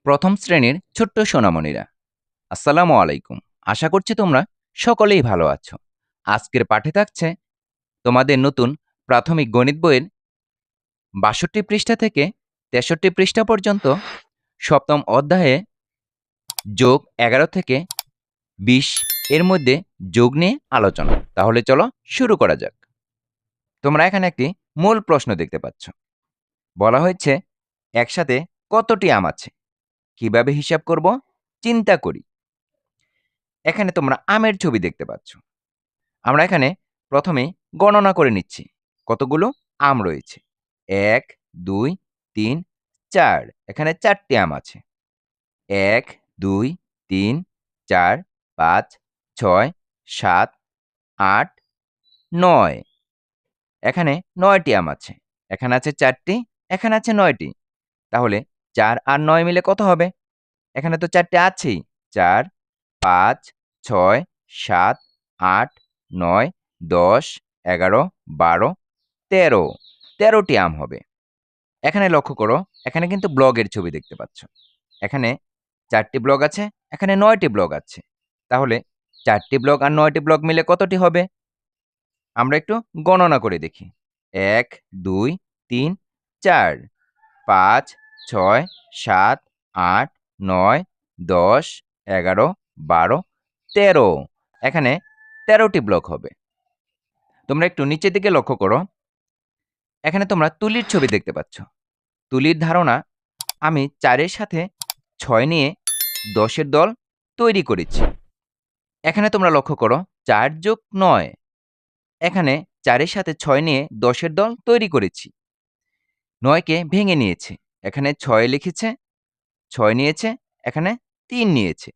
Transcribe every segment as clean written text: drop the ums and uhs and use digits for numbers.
প্রথম শ্রেণীর ছোট্ট সোনামণিরা, আসসালামু আলাইকুম। আশা করছি তোমরা সকলেই ভালো আছো। আজকের পাঠে থাকছে তোমাদের নতুন প্রাথমিক গণিত বইয়ের ৬২ পৃষ্ঠা থেকে ৬৩ পৃষ্ঠা পর্যন্ত সপ্তম অধ্যায়ে যোগ ১১ থেকে ২০ এর মধ্যে যোগ নিয়ে আলোচনা। তাহলে চলো শুরু করা যাক। তোমরা এখানে একটি মূল প্রশ্ন দেখতে পাচ্ছ। বলা হয়েছে একসাথে কতটি আম আছে, কিভাবে হিসাব করব চিন্তা করি। এখানে তোমরা আমের ছবি দেখতে পাচ্ছ। আমরা এখানে প্রথমেই গণনা করে নিচ্ছি কতগুলো আম রয়েছে। ১, ২, ৩, ৪। এখানে ৪টি আম আছে। ১, ২, ৩, ৪, ৫, ৬, ৭, ৮, ৯। এখানে ৯টি আম আছে। এখানে আছে ৪টি, এখানে আছে ৯টি। তাহলে ৪ আর ৯ মিলে কত হবে? এখানে তো ৪টি আছেই। ৪, ৫, ৬, ৭, ৮, ৯, ১০, ১১, ১২, ১৩। ১৩টি আম হবে। এখানে লক্ষ্য করো, এখানে কিন্তু ব্লগের ছবি দেখতে পাচ্ছ। এখানে ৪টি ব্লক আছে, এখানে ৯টি ব্লক আছে। তাহলে ৪টি ব্লক আর ৯টি ব্লক মিলে কতটি হবে? আমরা একটু গণনা করে দেখি। ১, ২, ৩, ৪, ৫, ৬, ৭, ৮, ৯, ১০, ১১, ১২, ১৩। এখানে ১৩টি ব্লক হবে। তোমরা একটু নিচের দিকে লক্ষ্য করো। এখানে তোমরা তুলির ছবি দেখতে পাচ্ছ। তুলির ধারণা, আমি ৪-এর সাথে ৬ নিয়ে ১০-এর দল তৈরি করেছি। এখানে তোমরা লক্ষ্য করো ৪ যোগ ৯। এখানে ৪-এর সাথে ৬ নিয়ে ১০-এর দল তৈরি করেছি। ৯কে ভেঙে নিয়েছে। এখানে ৬ লিখেছে, ৬ নিয়েছে, এখানে ৩ নিয়েছে।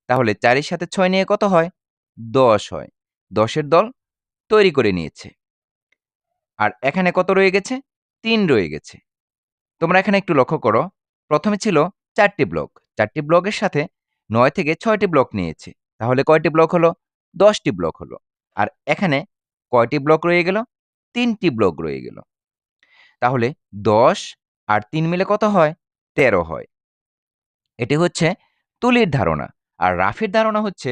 তাহলে ৪-এর সাথে ৬ নিয়ে কত হয়? ১০ হয়। ১০-এর দল তৈরি করে নিয়েছে। আর এখানে কত রয়ে গেছে? ৩ রয়ে গেছে। তোমরা এখানে একটু লক্ষ্য করো। প্রথমে ছিল ৪টি ব্লক। ৪টি ব্লকের সাথে ৯ থেকে ৬টি ব্লক নিয়েছে। তাহলে কয়টি ব্লক হলো? ১০টি ব্লক হলো। আর এখানে কয়টি ব্লক রয়ে গেল? ৩টি ব্লক রয়ে গেল। তাহলে ১০ আর ৩ মিলে কত হয়? ১৩ হয়। এটি হচ্ছে তুলির ধারণা। আর রাফির ধারণা হচ্ছে,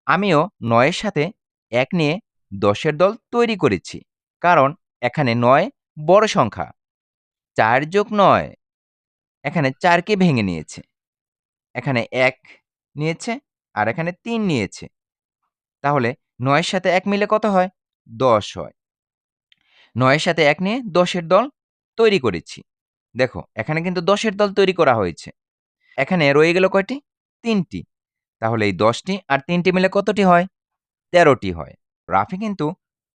আমিও ৯-এর সাথে ১ নিয়ে ১০-এর দল তৈরি করেছি। কারণ এখানে ৯ বড় সংখ্যা। ৪ যোগ ৯, এখানে ৪কে ভেঙে নিয়েছে। এখানে ১ নিয়েছে আর এখানে ৩ নিয়েছে। তাহলে ৯-এর সাথে ১ মিলে কত হয়? ১০ হয়। ৯-এর সাথে ১ নিয়ে ১০-এর দল তৈরি করেছি। দেখো, এখানে কিন্তু ১০-এর দল তৈরি করা হয়েছে। এখানে রয়ে গেল কয়টি? ৩টি। তাহলে এই ১০টি আর ৩টি মিলে কতটি হয়? ১৩টি হয়। রাফি কিন্তু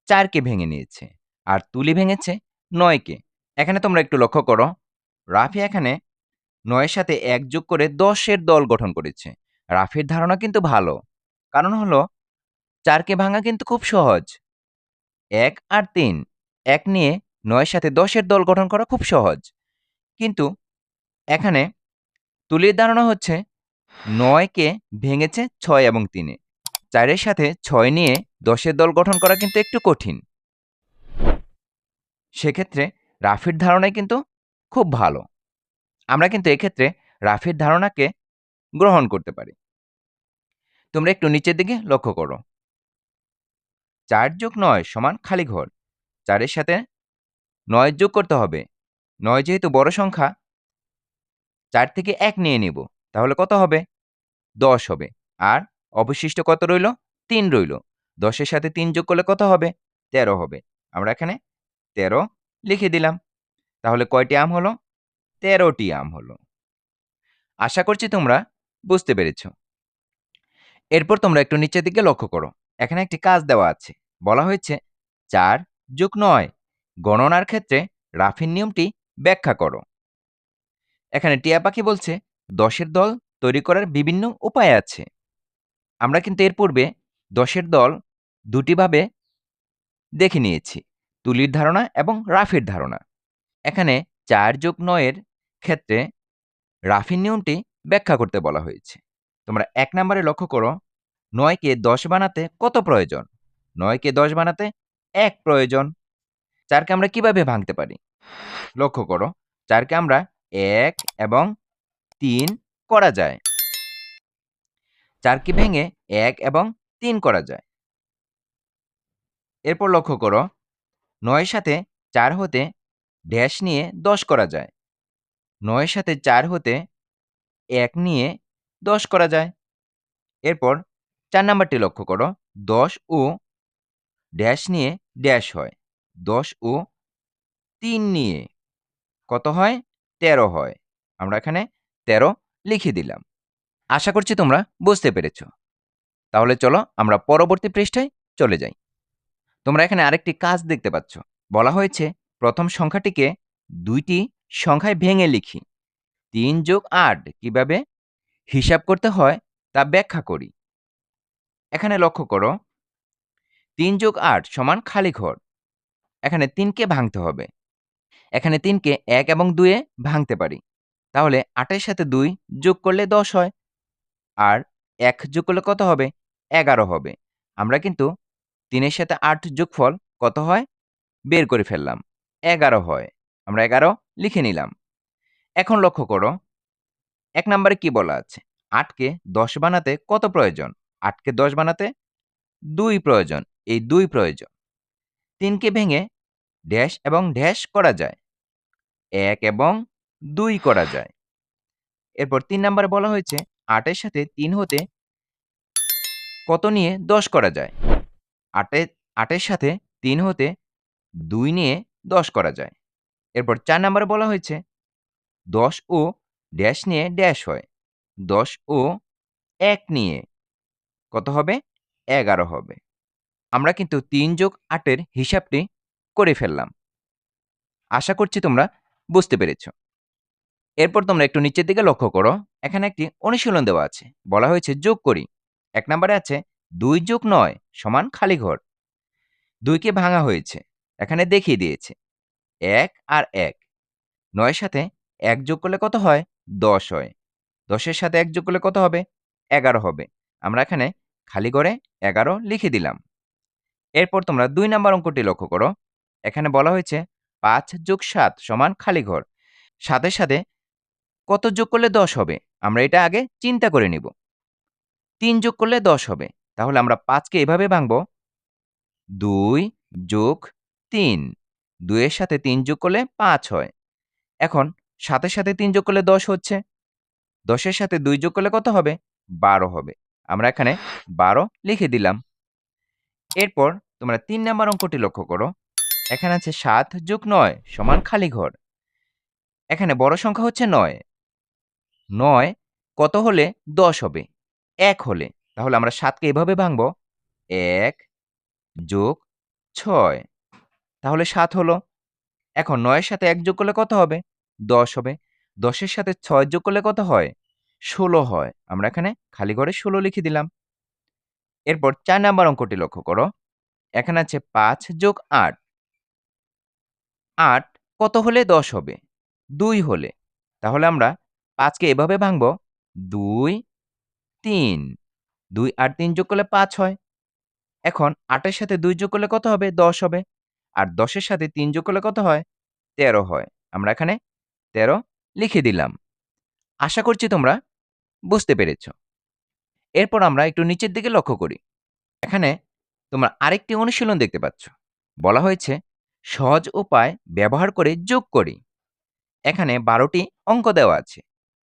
৪কে ভেঙে নিয়েছে আর তুলি ভেঙেছে ৯কে। এখানে তোমরা একটু লক্ষ্য করো। রাফি এখানে ৯-এর সাথে ১ যোগ করে ১০-এর দল গঠন করেছে। রাফির ধারণা কিন্তু ভালো। কারণ হলো ৪কে ভাঙা কিন্তু খুব সহজ। ১ আর ৩, ১ নিয়ে ৯-এর সাথে ১০-এর দল গঠন করা খুব সহজ। কিন্তু এখানে তুলির ধারণা হচ্ছে ৯কে ভেঙেছে ৬ এবং ৩-এ। ৪-এর সাথে ৬ নিয়ে ১০-এর দল গঠন করা কিন্তু একটু কঠিন। সেক্ষেত্রে রাফির ধারণাই কিন্তু খুব ভালো। আমরা কিন্তু এক্ষেত্রে রাফির ধারণাকে গ্রহণ করতে পারি। তোমরা একটু নিচের দিকে লক্ষ্য করো। ৪ যোগ ৯ সমান খালি ঘর। ৪-এর সাথে ৯ যোগ করতে হবে। ৯ যেহেতু বড় সংখ্যা, ৪ থেকে ১ নিয়ে নিব। তাহলে কত হবে? ১০ হবে। আর অবশিষ্ট কত রইল? ৩ রইল। ১০-এর সাথে ৩ যোগ করলে কত হবে? ১৩ হবে। আমরা এখানে ১৩ লিখে দিলাম। তাহলে কয়টি আম হলো? ১৩টি আম হলো। আশা করছি তোমরা বুঝতে পেরেছ। এরপর তোমরা একটু নিচের দিকে লক্ষ্য করো। এখানে একটি কাজ দেওয়া আছে। বলা হয়েছে ৪ যোগ ৯ গণনার ক্ষেত্রে রাফির নিয়মটি ব্যাখ্যা করো। এখানে টিয়া পাখি বলছে ১০-এর দল তৈরি করার বিভিন্ন উপায় আছে। আমরা কিন্তু এর পূর্বে ১০-এর দল দুটি ভাবে দেখে নিয়েছি, তুলির ধারণা এবং রাফির ধারণা। এখানে ৪ যোগ ৯-এর ক্ষেত্রে রাফির নিয়মটি ব্যাখ্যা করতে বলা হয়েছে। তোমরা ১ নম্বরে লক্ষ্য করো, ৯কে ১০ বানাতে কত প্রয়োজন? ৯কে ১০ বানাতে ১ প্রয়োজন। ৪কে আমরা কিভাবে ভাঙতে পারি? লক্ষ্য করো, ৪কে আমরা ১ এবং ৩ করা যায়। 4কে ভেঙে 1 এবং 3 করা যায়। এরপর লক্ষ্য করো 9-এর সাথে 4 হতে ড্যাশ নিয়ে 10 করা যায়। 9-এর সাথে 4 হতে 1 নিয়ে 10 করা যায়। এরপর 4 নাম্বারটি লক্ষ্য করো 10 ও ড্যাশ নিয়ে ড্যাশ হয়। 10 ও 3 নিয়ে কত হয়? 13 হয়। আমরা এখানে 13 লিখে দিলাম। আশা করছি তোমরা বুঝতে পেরেছ। তাহলে চলো আমরা পরবর্তী পৃষ্ঠায় চলে যাই। তোমরা এখানে আরেকটি কাজ দেখতে পাচ্ছ। বলা হয়েছে প্রথম সংখ্যাটিকে 2টি সংখ্যায় ভেঙে লিখি। 3 যোগ 8 কিভাবে হিসাব করতে হয় তা ব্যাখ্যা করি। এখানে লক্ষ্য করো 3 যোগ 8 সমান খালি ঘর। এখানে 3কে ভাঙতে হবে। এখানে 3কে 1 এবং 2 এ ভাঙতে পারি। তাহলে 8 এর সাথে 2 যোগ করলে 10 হয়। আর 1 যোগ করলে কত হবে? 11 হবে। আমরা কিন্তু 3 এর সাথে 8 যোগফল কত হয়? বের করে ফেললাম। 11 হয়। আমরা 11 লিখে নিলাম। এখন লক্ষ্য করো 1 নম্বরে কি বলা আছে? 8 কে 10 বানাতে কত প্রয়োজন? 8 কে 10 বানাতে 2 প্রয়োজন। এই 2 প্রয়োজন। 3 কে ভেঙে ড্যাশ এবং ড্যাশ করা যায়। 1 এবং 2 করা যায়। এরপর 3 নম্বরে বলা হয়েছে 8 এর সাথে 3 হতে কত নিয়ে 10 করা যায়? 8 এর সাথে 3 হতে 2 নিয়ে 10 করা যায়। এরপর 4 নম্বরে বলা হয়েছে 10 ও ড্যাশ নিয়ে ড্যাশ হয়। 10 ও 1 নিয়ে কত হবে? 11 হবে। আমরা কিন্তু 3 যোগ 8 এর হিসাবটি করে ফেললাম। আশা করছি তোমরা বুঝতে পেরেছ। এরপর তোমরা একটু নিচের দিকে লক্ষ্য করো। এখানে একটি অনুশীলন দেওয়া আছে। বলা হয়েছে যোগ করি। 1 নম্বরে আছে 2 যোগ 9 সমান খালি ঘর। 2 কে ভাঙা হয়েছে। এখানে দেখিয়ে দিয়েছে। 1 আর 1। 9 এর সাথে 1 যোগ করলে কত হয়? 10 হয়। 10 এর সাথে 1 যোগ করলে কত হবে? 11 হবে। আমরা এখানে খালি ঘরে 11 লিখে দিলাম। এরপর তোমরা 2 নাম্বার অঙ্কটি লক্ষ্য করো। এখানে বলা হয়েছে 5 যোগ 7 সমান খালি ঘর। 7 এর সাথে কত যোগ করলে 10 হবে? আমরা এটা আগে চিন্তা করে নিব। 3 যোগ করলে 10 হবে। তাহলে আমরা 5 কে এভাবে ভাঙব 2 যোগ 3। 2 এর সাথে 3 যোগ করলে 5 হয়। এখন 7 এর সাথে 3 যোগ করলে 10 হচ্ছে। 10 এর সাথে 2 যোগ করলে কত হবে? 12 হবে। আমরা এখানে 12 লিখে দিলাম। এরপর তোমরা 3 নাম্বার অঙ্কটি লক্ষ্য করো। এখানে আছে 7 যোগ 9 সমান খালি ঘর। এখানে বড় সংখ্যা হচ্ছে 9। 9 কত হলে 10 হবে? 1 হলে। তাহলে আমরা 7 কে এভাবে ভাঙব 1 যোগ 6। তাহলে 7 হলো। এখন 9 এর সাথে 1 যোগ করলে কত হবে? 10 হবে। 10 এর সাথে 6 যোগ করলে কত হয়? 16 হয়। আমরা এখানে খালি ঘরে 16 লিখে দিলাম। এরপর 4 নাম্বার অঙ্কটি লক্ষ্য করো। এখানে আছে 5 যোগ 8। 8 কত হলে 10 হবে? 2 হলে। তাহলে আমরা 5 কে এভাবে ভাঙব 2, 3। 2 আর 3 যোগ করলে 5 হয়। এখন 8 এর সাথে 2 যোগ করলে কত হবে? 10 হবে। আর 10 এর সাথে 3 যোগ করলে কত হয়? 13 হয়। আমরা এখানে 13 লিখে দিলাম। আশা করছি তোমরা বুঝতে পেরেছ। এরপর আমরা একটু নিচের দিকে লক্ষ্য করি। এখানে তোমরা আরেকটি অনুশীলন দেখতে পাচ্ছ। বলা হয়েছে সহজ উপায় ব্যবহার করে যোগ করি। এখানে 12টি অঙ্ক দেওয়া আছে।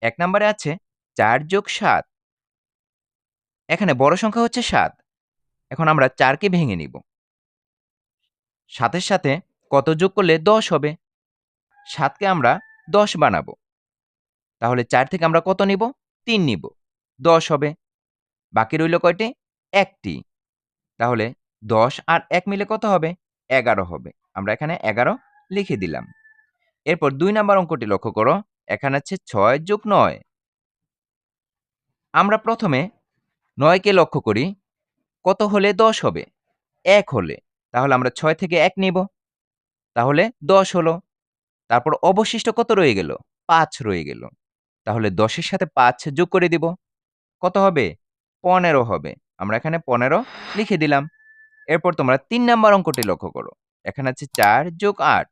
1 নম্বরে আছে 4 যোগ 7। এখানে বড় সংখ্যা হচ্ছে 7। এখন আমরা 4 কে ভেঙে নিব। 7 এর সাথে কত যোগ করলে 10 হবে? 7 কে আমরা 10 বানাবো। তাহলে 4 থেকে আমরা কত নিব? 3 নিব। 10 হবে। বাকি রইল কয়টি? 1টি। তাহলে 10 আর 1 মিলে কত হবে? 11 হবে। আমরা এখানে 11 লিখে দিলাম। এরপর 2 নাম্বার অঙ্কটি লক্ষ্য করো। এখানে আছে 6 যোগ 9। আমরা প্রথমে 9 কে লক্ষ্য করি। কত হলে 10 হবে? 1 হলে। তাহলে আমরা 6 থেকে 1 নিব। তাহলে 10 হলো। তারপর অবশিষ্ট কত রয়ে গেল? 5 রয়ে গেল। তাহলে 10 এর সাথে 5 যোগ করে দিব। কত হবে? 15 হবে। আমরা এখানে 15 লিখে দিলাম। এরপর তোমরা 3 নাম্বার অঙ্কটি লক্ষ্য করো। এখানে আছে 4 যোগ 8।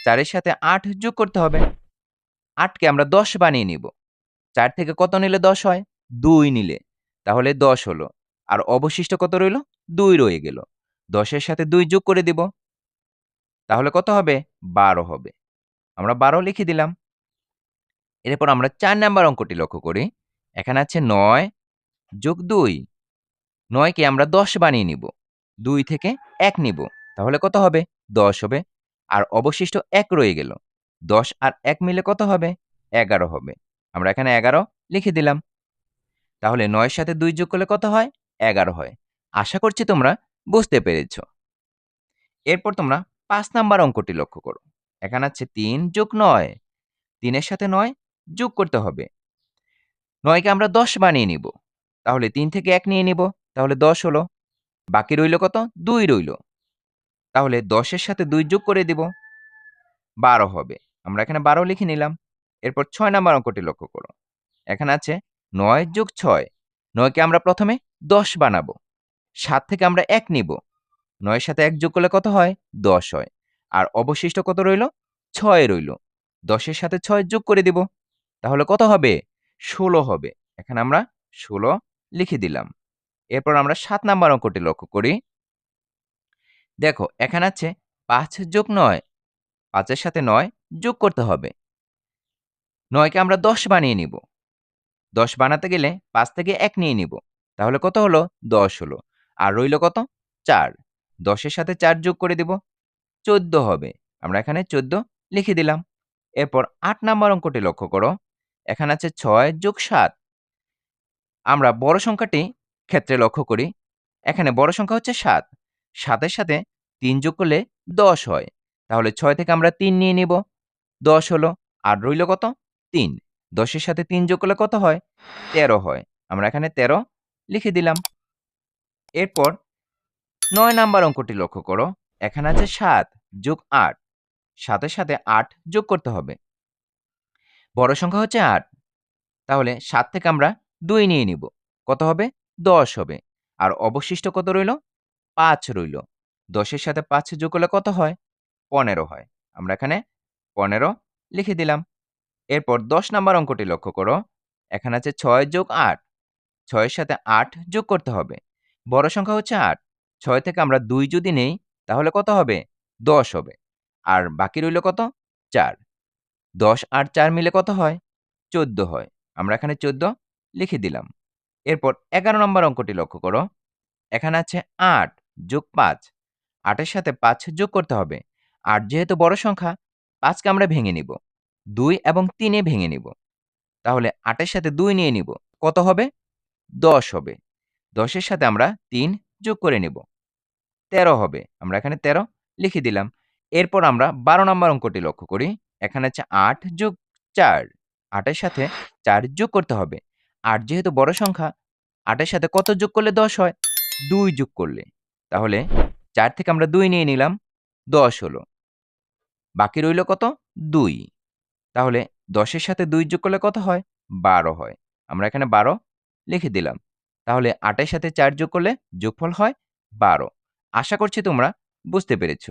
4 এর সাথে 8 যোগ করতে হবে। 8 কে আমরা 10 বানিয়ে নিব। 4 থেকে কত নিলে 10 হয়? 2 নিলে। তাহলে 10 হলো। আর অবশিষ্ট কত রইল? 2 রয়ে গেল। 10 এর সাথে 2 যোগ করে দিব। তাহলে কত হবে? 12 হবে। আমরা 12 লিখে দিলাম। এরপর আমরা 4 নাম্বার অঙ্কটি লক্ষ্য করি। এখানে আছে 9 যোগ 2। 9 কে আমরা 10 বানিয়ে নিব। 2 থেকে 1 নিব। তাহলে কত হবে? 10 হবে। আর অবশিষ্ট 1 রয়ে গেল। 10 আর 1 মিলে কত হবে? 11 হবে। আমরা এখানে 11 লিখে দিলাম। তাহলে 9 এর সাথে 2 যোগ করলে কত হয়? 11 হয়। আশা করছি তোমরা বুঝতে পেরেছ। এরপর তোমরা 5 নাম্বার অঙ্কটি লক্ষ্য করো। এখানে আছে 3 যোগ 9। 3 এর সাথে 9 যোগ করতে হবে। 9 কে আমরা 10 বানিয়ে নিব। তাহলে 3 থেকে 1 নিয়ে নিব। তাহলে 10 হলো। বাকি রইল কত? 2 রইল। তাহলে 10 এর সাথে 2 যোগ করে দিব। 12 হবে। আমরা এখানে 12 লিখে নিলাম। এরপর 6 নাম্বার অঙ্কটি লক্ষ্য করো। এখানে আছে 9 যোগ 6। 9 কে আমরা প্রথমে 10 বানাবো। 7 থেকে আমরা 1 নিব। 9 এর সাথে 1 যোগ করলে কত হয়? 10 হয়। আর অবশিষ্ট কত রইল? 6 রইল। 10 এর সাথে 6 যোগ করে দিব। তাহলে কত হবে? 16 হবে। এখানে আমরা 16 লিখে দিলাম। এরপর আমরা 7 নাম্বার অঙ্কটি লক্ষ্য করি। দেখো এখানে আছে 5 যোগ 9। 5 এর সাথে 9 যোগ করতে হবে। 9 কে আমরা 10 বানিয়ে নিব। 10 বানাতে গেলে 5 থেকে 1 নিয়ে নিব। তাহলে কত হলো? 10 হলো। আর রইল কত? 4। 10 এর সাথে 4 যোগ করে দিব। 14 হবে। আমরা এখানে 14 লিখে দিলাম। এরপর 8 নাম্বার অঙ্কটি লক্ষ্য করো। এখানে আছে 6 যোগ 7। আমরা বড় সংখ্যাটি ক্ষেত্রে লক্ষ্য করি। এখানে বড় সংখ্যা হচ্ছে 7। 7 এর সাথে 3 যোগ করলে 10 হয়। তাহলে 6 থেকে আমরা 3 নিয়ে নিব। 10 হলো। আর রইল কত? 3। 10 এর সাথে 3 যোগ করলে কত হয়? 13 হয়। আমরা এখানে 13 লিখে দিলাম। এরপর 9 নাম্বার অঙ্কটি লক্ষ্য করো। এখানে আছে 7 যোগ 8। 7 এর সাথে 8 যোগ করতে হবে। বড় সংখ্যা হচ্ছে 8। তাহলে 7 থেকে আমরা 2 নিয়ে নিব। কত হবে? 10 হবে। আর অবশিষ্ট কত রইল? 5 রইল। 10 এর সাথে 5 যোগ করলে কত হয়? 15 হয়। আমরা এখানে 15 লিখে দিলাম। এরপর 10 নাম্বার অঙ্কটি লক্ষ্য করো। এখানে আছে 6 যোগ 8। 6 এর সাথে 8 যোগ করতে হবে। বড় সংখ্যা হচ্ছে 8। 6 থেকে আমরা 2 যদি নেই তাহলে কত হবে? 10 হবে। আর বাকি রইল কত? 4। 10 আর 4 মিলে কত হয়? 14 হয়। আমরা এখানে 14 লিখে দিলাম। এরপর 11 নম্বর অঙ্কটি লক্ষ্য করো। এখানে আছে 8 যোগ 5। 8 এর সাথে 5 যোগ করতে হবে। 8 যেহেতু বড় সংখ্যা, 5 কে আমরা ভেঙে নিব। 2 এবং 3 এ ভেঙে নিব। তাহলে 8 এর সাথে 2 নিয়ে নিব। কত হবে? 10 হবে। 10 এর সাথে আমরা 3 যোগ করে নেব। 13 হবে। আমরা এখানে 13 লিখে দিলাম। এরপর আমরা 12 নম্বর অঙ্কটি লক্ষ্য করি। এখানে আছে 8 যোগ 4। 8 এর সাথে 4 যোগ করতে হবে। 8 যেহেতু বড় সংখ্যা, 8 এর সাথে কত যোগ করলে 10 হয়? 2 যোগ করলে। তাহলে 4 থেকে আমরা 2 নিয়ে নিলাম। 10 হলো। বাকি রইল কত? 2। তাহলে 10 এর সাথে 2 যোগ করলে কত হয়? 12 হয়। আমরা এখানে 12 লিখে দিলাম। তাহলে 8 এর সাথে 4 যোগ করলে যোগফল হয় 12। আশা করছি তোমরা বুঝতে পেরেছ।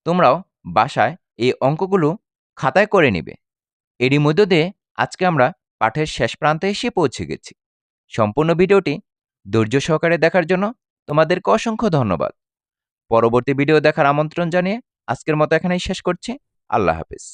তোমরাও বাসায় এই অঙ্কগুলো খাতায় করে নিবে। এরই মধ্য দিয়ে আজকে আমরা পাঠের শেষ প্রান্তে এসে পৌঁছে গেছি। সম্পূর্ণ ভিডিওটি ধৈর্য সহকারে দেখার জন্য তোমাদেরকে অসংখ্য ধন্যবাদ। পরবর্তী ভিডিও দেখার আমন্ত্রণ জানিয়ে আজকের মতো এখানেই শেষ করছি। আল্লাহ হাফেজ।